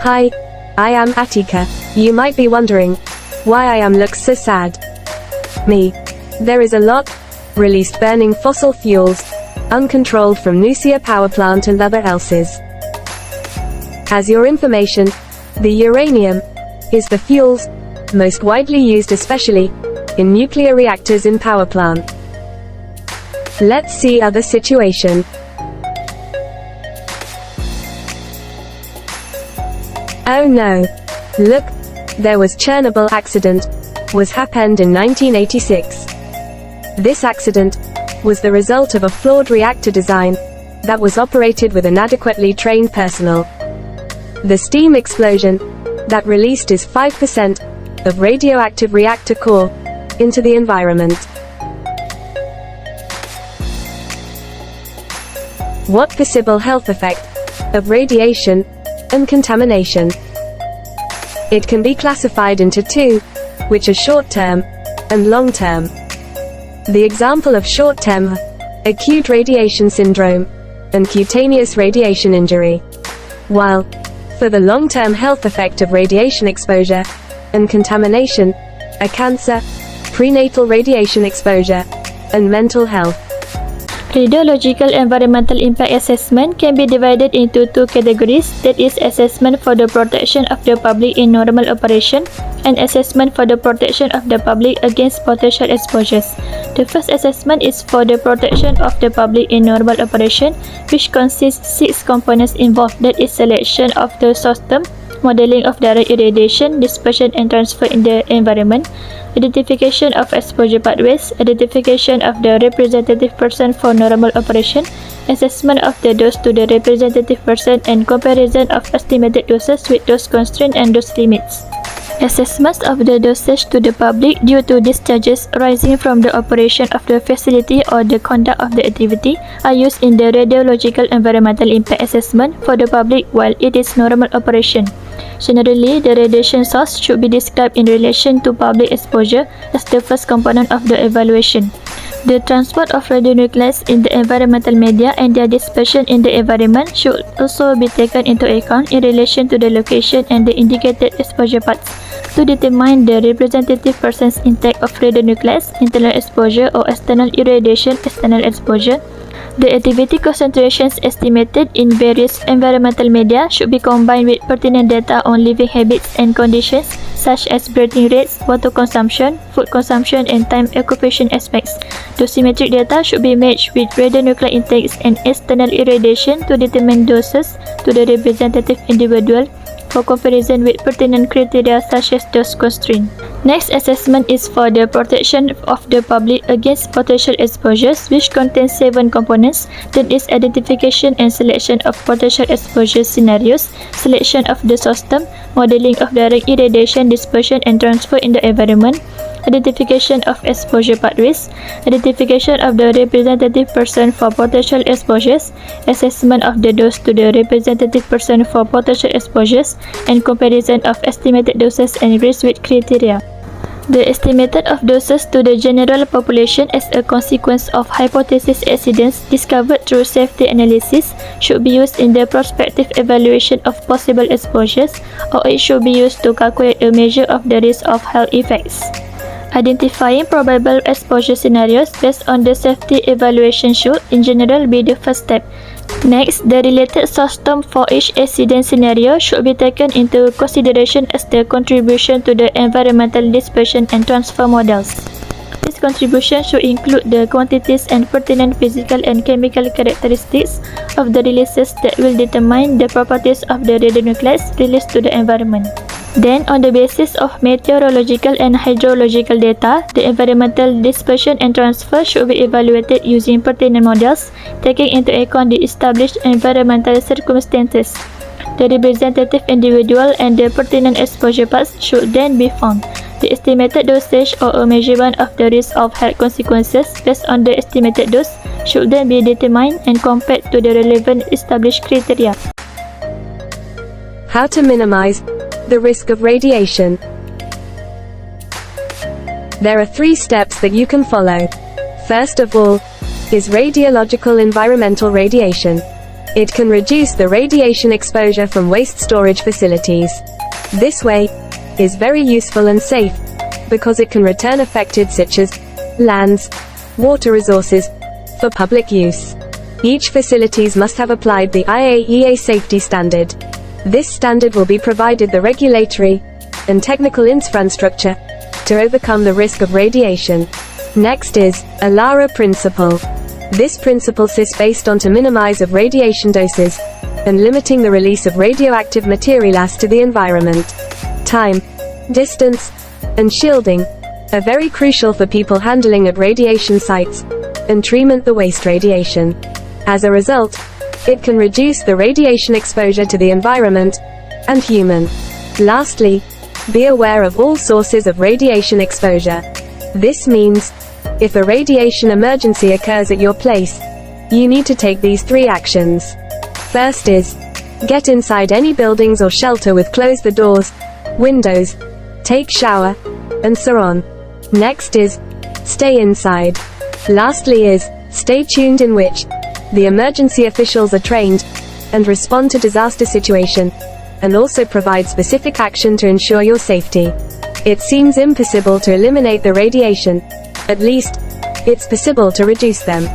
Hi, I am Atika. You might be wondering why I am looks so sad. Me. There is a lot released burning fossil fuels, uncontrolled from nuclear power plant and other else's. As your information, the uranium is the fuels most widely used, especially in nuclear reactors in power plant. Let's see other situation. Oh no. Look, there was Chernobyl accident, was happened in 1986. This accident was the result of a flawed reactor design that was operated with inadequately trained personnel. The steam explosion that released is 5% of radioactive reactor core into the environment. What possible health effect of radiation and contamination? It can be classified into two, which are short-term and long-term. The example of short-term, acute radiation syndrome and cutaneous radiation injury, while for the long-term health effect of radiation exposure and contamination are cancer, prenatal radiation exposure, and mental health. Radiological environmental impact assessment can be divided into two categories, that is assessment for the protection of the public in normal operation and assessment for the protection of the public against potential exposures. The first assessment is for the protection of the public in normal operation, which consists 6 components involved, that is selection of the source term, modeling of direct irradiation, dispersion and transfer in the environment, identification of exposure pathways, identification of the representative person for normal operation, assessment of the dose to the representative person, and comparison of estimated doses with dose constraint and dose limits. Assessments of the dosage to the public due to discharges arising from the operation of the facility or the conduct of the activity are used in the radiological environmental impact assessment for the public while it is normal operation. Generally, the radiation source should be described in relation to public exposure as the first component of the evaluation. The transport of radionuclides in the environmental media and their dispersion in the environment should also be taken into account in relation to the location and the indicated exposure paths to determine the representative person's intake of radionuclides, internal exposure or external irradiation, external exposure. The activity concentrations estimated in various environmental media should be combined with pertinent data on living habits and conditions such as breathing rates, water consumption, food consumption, and time occupation aspects. Dosimetric data should be matched with radionuclide intakes and external irradiation to determine doses to the representative individual for comparison with pertinent criteria such as dose constraint. Next assessment is for the protection of the public against potential exposures, which contains 7 components, that is identification and selection of potential exposure scenarios, selection of the source term, modeling of direct irradiation, dispersion and transfer in the environment, identification of exposure pathways, identification of the representative person for potential exposures, assessment of the dose to the representative person for potential exposures, and comparison of estimated doses and risk with criteria. The estimated of doses to the general population as a consequence of hypothesis accidents discovered through safety analysis should be used in the prospective evaluation of possible exposures, or it should be used to calculate a measure of the risk of health effects. Identifying probable exposure scenarios based on the safety evaluation should, in general, be the first step. Next, the related source term for each accident scenario should be taken into consideration as the contribution to the environmental dispersion and transfer models. This contribution should include the quantities and pertinent physical and chemical characteristics of the releases that will determine the properties of the radionuclides released to the environment. Then, on the basis of meteorological and hydrological data, the environmental dispersion and transfer should be evaluated using pertinent models, taking into account the established environmental circumstances. The representative individual and the pertinent exposure paths should then be found. The estimated dosage or a measurement of the risk of health consequences based on the estimated dose should then be determined and compared to the relevant established criteria. How to minimize the risk of radiation. There are 3 steps that you can follow. First of all, is radiological environmental radiation. It can reduce the radiation exposure from waste storage facilities. This way is very useful and safe, because it can return affected such as lands, water resources, for public use. Each facilities must have applied the IAEA safety standard. This standard will be provided the regulatory and technical infrastructure to overcome the risk of radiation. Next is ALARA principle. This principle is based on to minimize of radiation doses and limiting the release of radioactive materials to the environment. Time, distance, and shielding are very crucial for people handling at radiation sites and treatment the waste radiation. As a result, it can reduce the radiation exposure to the environment and human. Lastly, be aware of all sources of radiation exposure. This means, if a radiation emergency occurs at your place, you need to take these 3 actions. First is, get inside any buildings or shelter with close the doors, windows, take shower, and so on. Next is, stay inside. Lastly is, stay tuned in which the emergency officials are trained and respond to disaster situation and also provide specific action to ensure your safety. It seems impossible to eliminate the radiation. At least, it's possible to reduce them.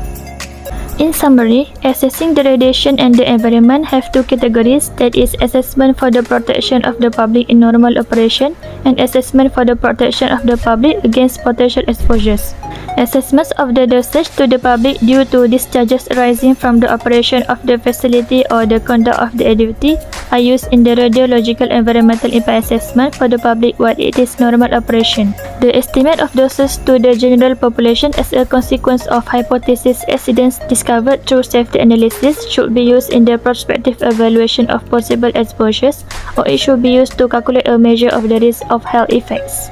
In summary, assessing the radiation and the environment have 2 categories, that is assessment for the protection of the public in normal operation and assessment for the protection of the public against potential exposures. Assessments of the dosage to the public due to discharges arising from the operation of the facility or the conduct of the activity are used in the radiological environmental impact assessment for the public while it is normal operation. The estimate of doses to the general population as a consequence of hypothesis accidents discovered through safety analysis should be used in the prospective evaluation of possible exposures, or it should be used to calculate a measure of the risk of health effects.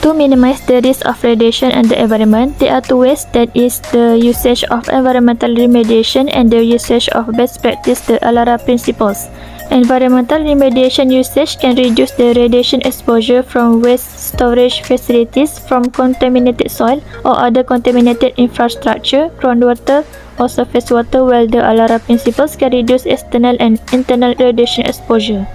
To minimize the risk of radiation and the environment, there are 2 ways, that is the usage of environmental remediation and the usage of best practice, the ALARA principles. Environmental remediation usage can reduce the radiation exposure from waste storage facilities, from contaminated soil or other contaminated infrastructure, groundwater or surface water, while the ALARA principles can reduce external and internal radiation exposure.